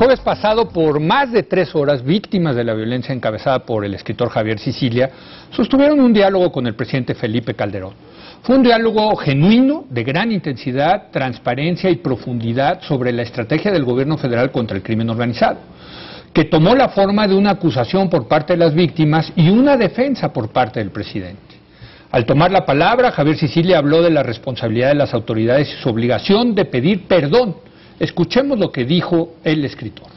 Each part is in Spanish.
jueves pasado, por más de 3 horas, víctimas de la violencia encabezada por el escritor Javier Sicilia sostuvieron un diálogo con el presidente Felipe Calderón. Fue un diálogo genuino, de gran intensidad, transparencia y profundidad sobre la estrategia del gobierno federal contra el crimen organizado, que tomó la forma de una acusación por parte de las víctimas y una defensa por parte del presidente. Al tomar la palabra, Javier Sicilia habló de la responsabilidad de las autoridades y su obligación de pedir perdón. Escuchemos lo que dijo el escritor.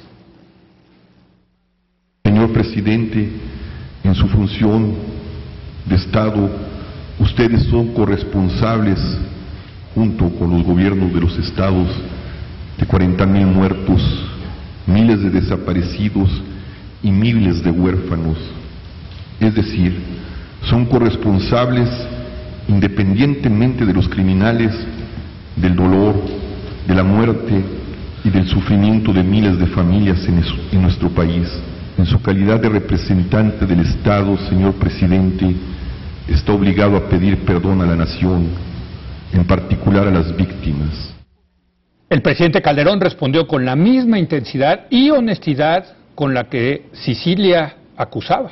Señor presidente, en su función de Estado, ustedes son corresponsables, junto con los gobiernos de los estados, de 40,000 muertos, miles de desaparecidos y miles de huérfanos. Es decir, son corresponsables, independientemente de los criminales, del dolor, de la muerte y del sufrimiento de miles de familias en nuestro país. En su calidad de representante del Estado, señor presidente, está obligado a pedir perdón a la nación, en particular a las víctimas. El presidente Calderón respondió con la misma intensidad y honestidad con la que Sicilia acusaba.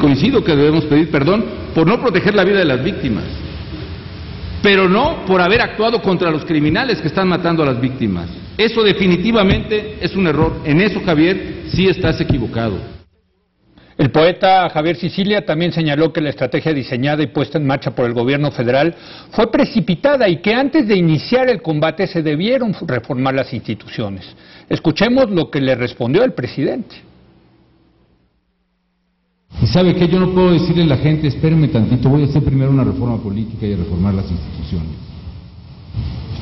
Coincido que debemos pedir perdón por no proteger la vida de las víctimas, pero no por haber actuado contra los criminales que están matando a las víctimas. Eso definitivamente es un error. En eso, Javier, sí estás equivocado. El poeta Javier Sicilia también señaló que la estrategia diseñada y puesta en marcha por el gobierno federal fue precipitada y que antes de iniciar el combate se debieron reformar las instituciones. Escuchemos lo que le respondió el presidente. Y sabe que yo no puedo decirle a la gente, espérenme tantito, voy a hacer primero una reforma política y a reformar las instituciones.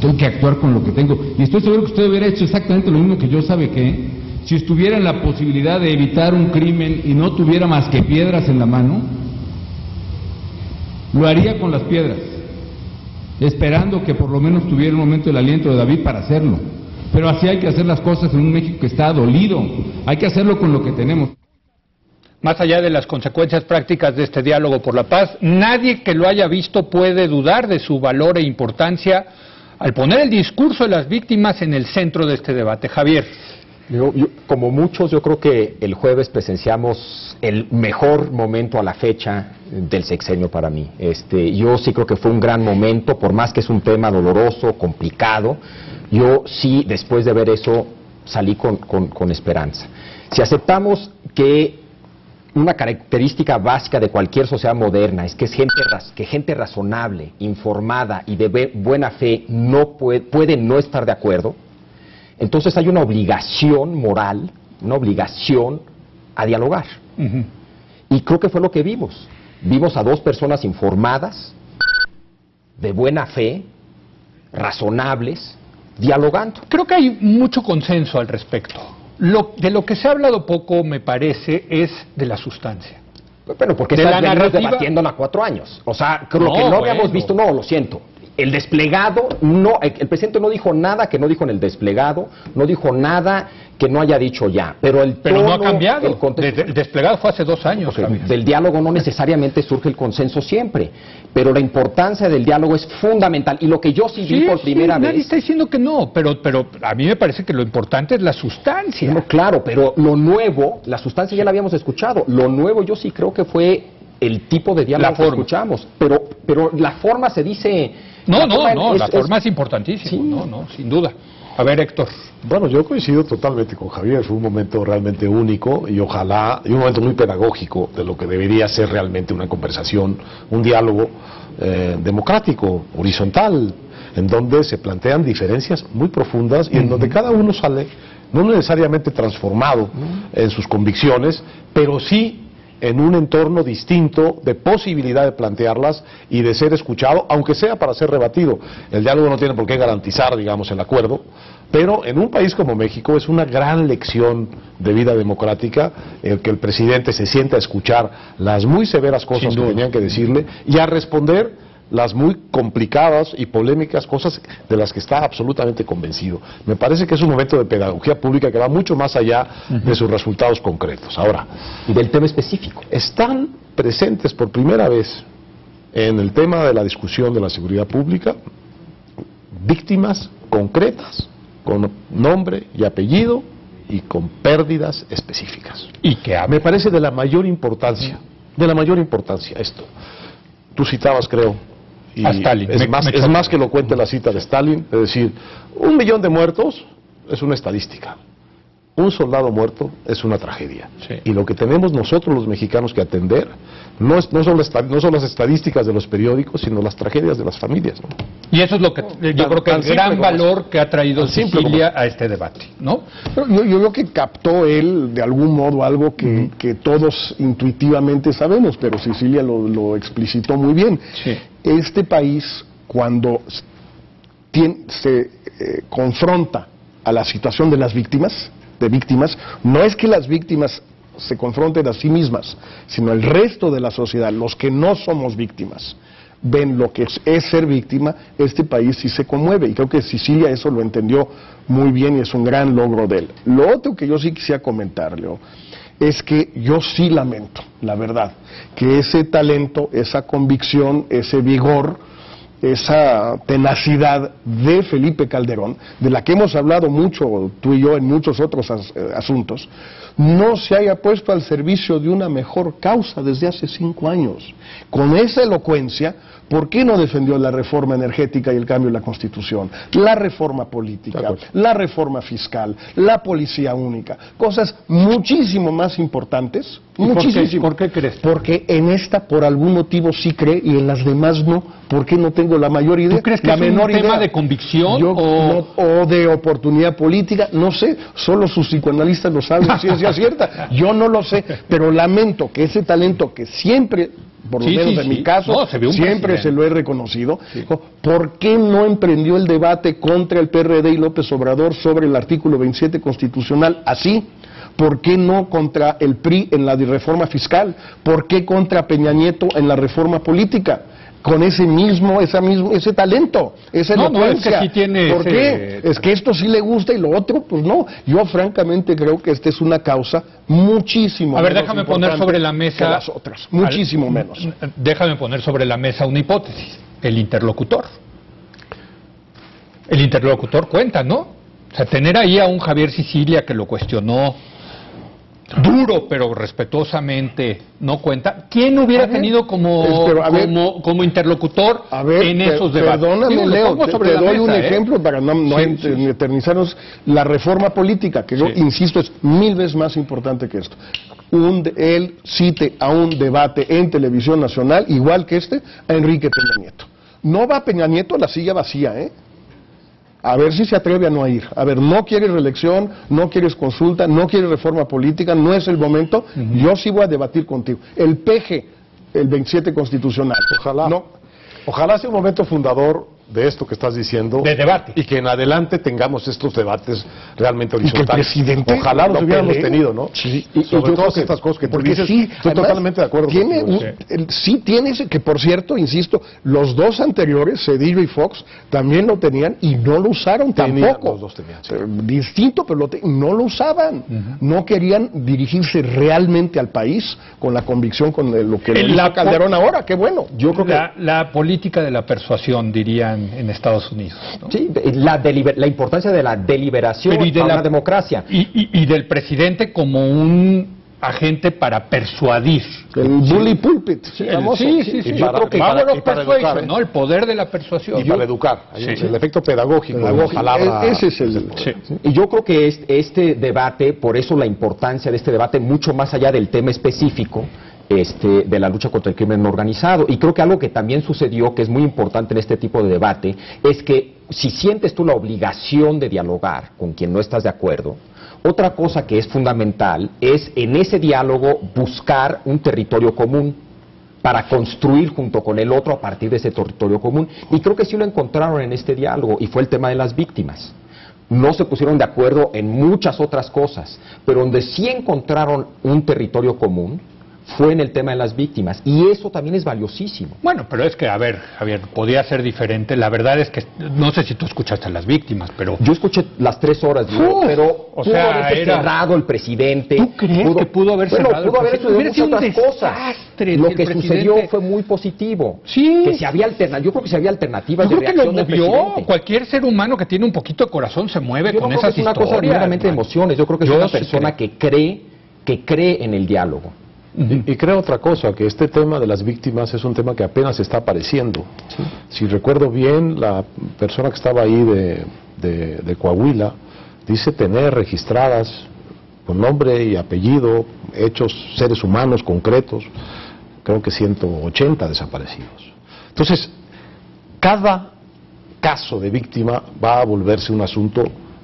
Tengo que actuar con lo que tengo. Y estoy seguro que usted hubiera hecho exactamente lo mismo que yo. ¿Sabe qué? Si estuviera en la posibilidad de evitar un crimen y no tuviera más que piedras en la mano, lo haría con las piedras, esperando que por lo menos tuviera un momento el aliento de David para hacerlo. Pero así hay que hacer las cosas en un México que está dolido. Hay que hacerlo con lo que tenemos. Más allá de las consecuencias prácticas de este diálogo por la paz, nadie que lo haya visto puede dudar de su valor e importancia al poner el discurso de las víctimas en el centro de este debate. Javier. Como muchos, yo creo que el jueves presenciamos el mejor momento a la fecha del sexenio para mí. Yo sí creo que fue un gran momento, por más que es un tema doloroso, complicado. Yo sí, después de ver eso, salí con esperanza. Si aceptamos que una característica básica de cualquier sociedad moderna es que gente razonable, informada y de buena fe no puede no estar de acuerdo, entonces hay una obligación moral, una obligación a dialogar. Y creo que fue lo que vimos. Vimos a dos personas informadas, de buena fe, razonables, dialogando. Creo que hay mucho consenso al respecto. De lo que se ha hablado poco, me parece, es de la sustancia. Bueno, porque estás debatiéndola 4 años. O sea, creo que no habíamos visto, no, lo siento. El desplegado, no, el presidente no dijo nada que no dijo en el desplegado, no dijo nada que no haya dicho ya. Pero no ha cambiado. El desplegado fue hace 2 años. Del diálogo no necesariamente surge el consenso siempre, pero la importancia del diálogo es fundamental. Y lo que yo sí vi por primera vez... Nadie está diciendo que no, pero a mí me parece que lo importante es la sustancia. No, claro, pero lo nuevo, la sustancia ya la habíamos escuchado. Lo nuevo yo sí creo que fue el tipo de diálogo que escuchamos. Pero la forma se dice... la forma es importantísima, sí. Sin duda. A ver, Héctor. Bueno, yo coincido totalmente con Javier, fue un momento realmente único y ojalá, y un momento muy pedagógico de lo que debería ser realmente una conversación, un diálogo democrático, horizontal, en donde se plantean diferencias muy profundas y en donde cada uno sale, no necesariamente transformado en sus convicciones, pero sí en un entorno distinto de posibilidad de plantearlas y de ser escuchado, aunque sea para ser rebatido. El diálogo no tiene por qué garantizar, digamos, el acuerdo, pero en un país como México es una gran lección de vida democrática el que el presidente se sienta a escuchar las muy severas cosas que tenían que decirle y a responder las muy complicadas y polémicas cosas de las que está absolutamente convencido. Me parece que es un momento de pedagogía pública que va mucho más allá de sus resultados concretos. Ahora, y del tema específico. Están presentes por primera vez en el tema de la discusión de la seguridad pública víctimas concretas con nombre y apellido y con pérdidas específicas. Y que Me parece de la mayor importancia esto. Tú citabas, creo, y a Stalin. es más que elocuente la cita de Stalin, es decir, 1 millón de muertos es una estadística. Un soldado muerto es una tragedia. Sí. Y lo que tenemos nosotros los mexicanos que atender no son las estadísticas de los periódicos, sino las tragedias de las familias, ¿no? Y eso es lo que yo creo que el gran valor que ha traído Sicilia a este debate, ¿no? Pero yo creo que captó él de algún modo algo que todos intuitivamente sabemos, pero Sicilia lo explicitó muy bien. Sí. Este país, cuando se confronta a la situación de las víctimas, no es que las víctimas se confronten a sí mismas, sino el resto de la sociedad, los que no somos víctimas, ven lo que es ser víctima. Este país sí se conmueve, y creo que Sicilia eso lo entendió muy bien y es un gran logro de él. Lo otro que yo sí quisiera comentar, Leo, es que yo sí lamento, la verdad, que ese talento, esa convicción, ese vigor, esa tenacidad de Felipe Calderón, de la que hemos hablado mucho tú y yo en muchos otros asuntos, no se haya puesto al servicio de una mejor causa desde hace 5 años. Con esa elocuencia, ¿por qué no defendió la reforma energética y el cambio en la Constitución? La reforma política, la reforma fiscal, la policía única, cosas muchísimo más importantes. Muchísimo. ¿Por qué crees? Porque en esta por algún motivo sí cree y en las demás no. ¿Por qué no tengo la mayor idea? ¿Tú crees que la es un menor tema idea? de convicción o de oportunidad política? No sé, solo sus psicoanalistas lo saben, ciencia cierta. Yo no lo sé, pero lamento que ese talento que siempre, por lo menos en mi caso, siempre se lo he reconocido, ¿por qué no emprendió el debate contra el PRD y López Obrador sobre el artículo 27 constitucional así? ¿Por qué no contra el PRI en la reforma fiscal? ¿Por qué contra Peña Nieto en la reforma política? Con ese talento, esa elocuencia. Es que sí tiene ¿Por qué? Es que esto sí le gusta y lo otro, pues no. Yo francamente creo que esta es una causa muchísimo menos. A ver, déjame poner sobre la mesa que las otras, muchísimo menos. Déjame poner sobre la mesa una hipótesis: el interlocutor. El interlocutor cuenta, ¿no? O sea, tener ahí a un Javier Sicilia que lo cuestionó duro pero respetuosamente, no cuenta. ¿Quién hubiera tenido como interlocutor en esos debates? Perdóname, Leo, te doy un ejemplo para no eternizarnos. La reforma política, que yo insisto es 1000 veces más importante que esto. Él cite a un debate en Televisión Nacional, igual que a Enrique Peña Nieto. No va Peña Nieto a la silla vacía, ¿eh? A ver si se atreve a no ir. A ver, no quieres reelección, no quieres consulta, no quieres reforma política, no es el momento. Yo sí voy a debatir contigo. El PG, el 27 constitucional. Ojalá sea un momento fundador de esto que estás diciendo. De debate. Y que en adelante tengamos estos debates realmente horizontales. Y que el presidente ojalá los hubiéramos tenido, ¿no? Sí. Y sobre todas estas cosas que tú dices, sí, estoy totalmente de acuerdo contigo. Sí tiene ese, que por cierto, insisto, los dos anteriores, Cedillo y Fox, también lo tenían y no lo usaron tampoco. Los dos tenían, sí. Distinto, pero no lo usaban. No querían dirigirse realmente al país con la convicción, con lo que le hizo Calderón ahora. Qué bueno. Yo creo que la política de la persuasión, dirían en Estados Unidos, ¿no? Sí, la importancia de la deliberación para la democracia. Y del presidente como un agente para persuadir. El bully pulpit. Sí. Yo creo que para educar, ¿no? El poder de la persuasión. Y para educar. El efecto pedagógico. Ese es el... Y yo creo que este debate, por eso la importancia de este debate, mucho más allá del tema específico, de la lucha contra el crimen organizado. Y creo que algo que también sucedió, que es muy importante en este tipo de debate, es que si sientes tú la obligación de dialogar con quien no estás de acuerdo, otra cosa que es fundamental es en ese diálogo buscar un territorio común para construir junto con el otro a partir de ese territorio común. Y creo que sí lo encontraron en este diálogo, y fue el tema de las víctimas. No se pusieron de acuerdo en muchas otras cosas, pero donde sí encontraron un territorio común fue en el tema de las víctimas, y eso también es valiosísimo. Bueno, pero es que, a ver, Javier, podía ser diferente. La verdad es que, no sé si tú escuchaste a las víctimas, pero... Yo escuché las 3 horas, Diego, pero o pudo sea, haberse cerrado el presidente. ¿Tú crees que pudo haber cerrado pudo haber el presidente? sucedido muchas otras cosas. Lo que sucedió fue muy positivo. Sí. Que si había yo creo que si había alternativas Yo de creo que lo reacción del movió. presidente. Cualquier ser humano que tiene un poquito de corazón se mueve Yo con no creo esas que es una historias. cosa meramente de emociones. Yo creo que es una persona que cree en el diálogo. Y creo otra cosa, que este tema de las víctimas es un tema que apenas está apareciendo. Sí. Si recuerdo bien, la persona que estaba ahí de Coahuila dice tener registradas con nombre y apellido, hechos, seres humanos concretos, creo que 180 desaparecidos. Entonces, cada caso de víctima va a volverse un asunto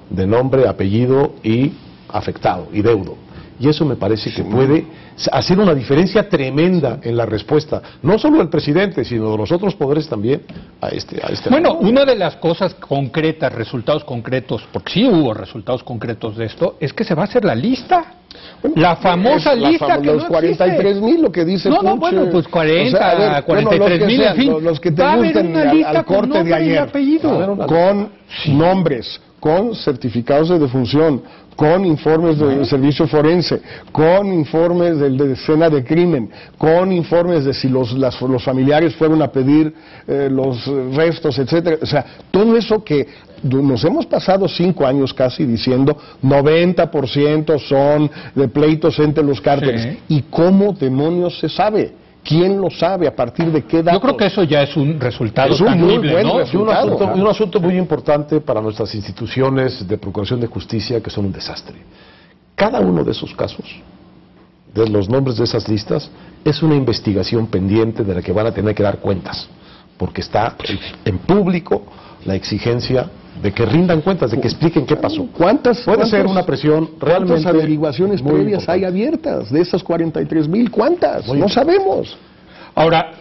de nombre, apellido y afectado y deudo. Y eso me parece que puede hacer una diferencia tremenda en la respuesta, no solo del presidente, sino de los otros poderes también a este Bueno, una de las cosas concretas, resultados concretos, porque sí hubo resultados concretos de esto, es que se va a hacer la lista. La famosa lista que los 43,000, lo que dice No, bueno, pues 40, 43,000, en fin. Los que te va a haber gusten una lista al con corte de nombre y ayer, apellido. con nombres, con certificados de defunción, con informes del servicio forense, con informes de escena de crimen, con informes de si los familiares fueron a pedir los restos, etcétera. O sea, todo eso que nos hemos pasado 5 años casi diciendo 90% son de pleitos entre los cárteles. Sí. ¿Y cómo demonios se sabe? ¿Quién lo sabe? ¿A partir de qué datos? Yo creo que eso ya es un resultado Es un muy tangible, buen ¿no? resultado. Y un asunto muy importante para nuestras instituciones de procuración de justicia, que son un desastre. Cada uno de esos casos, de los nombres de esas listas, es una investigación pendiente de la que van a tener que dar cuentas, porque está en público la exigencia de que rindan cuentas, de que expliquen qué pasó. Puede ser una presión realmente... ¿Cuántas averiguaciones muy previas importante. hay abiertas de esas 43,000? ¿Cuántas? Muy No importante. sabemos. Ahora,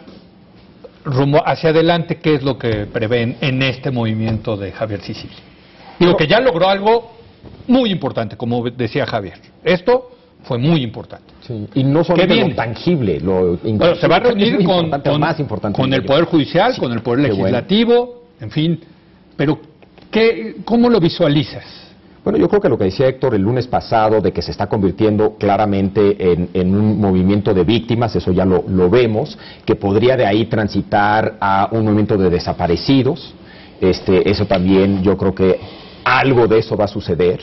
rumbo hacia adelante, ¿qué es lo que prevén en este movimiento de Javier Sicilia? Digo que ya logró algo muy importante, como decía Javier. Esto fue muy importante. Sí. Y no solamente lo tangible, Bueno, se va a reunir con el Poder Judicial, sí, con el Poder qué Legislativo, bueno. En fin. Pero, ¿cómo lo visualizas? Bueno, yo creo que lo que decía Héctor el lunes pasado, de que se está convirtiendo claramente en un movimiento de víctimas, eso ya lo vemos, que podría de ahí transitar a un movimiento de desaparecidos. Eso también, yo creo que algo de eso va a suceder.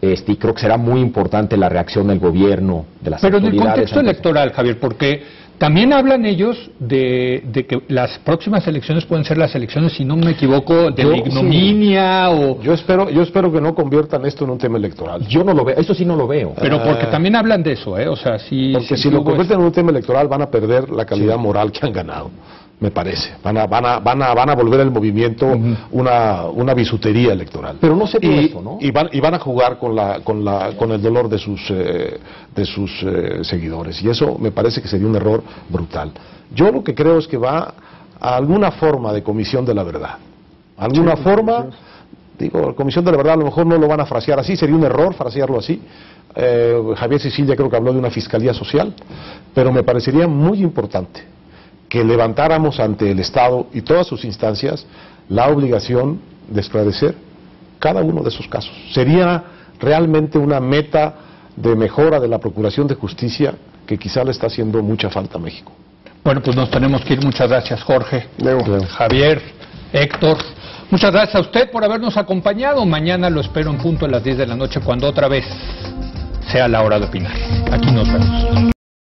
Y creo que será muy importante la reacción del gobierno, de las autoridades. Pero en el contexto electoral, Javier, porque también hablan ellos de que las próximas elecciones pueden ser las elecciones, si no me equivoco, de la ignominia o... Yo espero que no conviertan esto en un tema electoral. Yo no lo veo, eso sí no lo veo. Pero porque también hablan de eso, o sea, sí... Porque si lo convierten en un tema electoral van a perder la calidad moral que han ganado, me parece. Van a volver el movimiento una bisutería electoral. Pero no sé por eso, ¿no? Y van a jugar con el dolor de sus seguidores. Y eso me parece que sería un error brutal. Yo lo que creo es que va a alguna forma de comisión de la verdad. Alguna forma, digo, comisión de la verdad a lo mejor no lo van a frasear así, sería un error frasearlo así. Javier Sicilia creo que habló de una fiscalía social, pero me parecería muy importante que levantáramos ante el Estado y todas sus instancias la obligación de esclarecer cada uno de esos casos. Sería realmente una meta de mejora de la Procuración de Justicia que quizá le está haciendo mucha falta a México. Bueno, pues nos tenemos que ir. Muchas gracias, Jorge, Javier, Héctor. Muchas gracias a usted por habernos acompañado. Mañana lo espero en punto a las 10 de la noche, cuando otra vez sea la hora de opinar. Aquí nos vemos.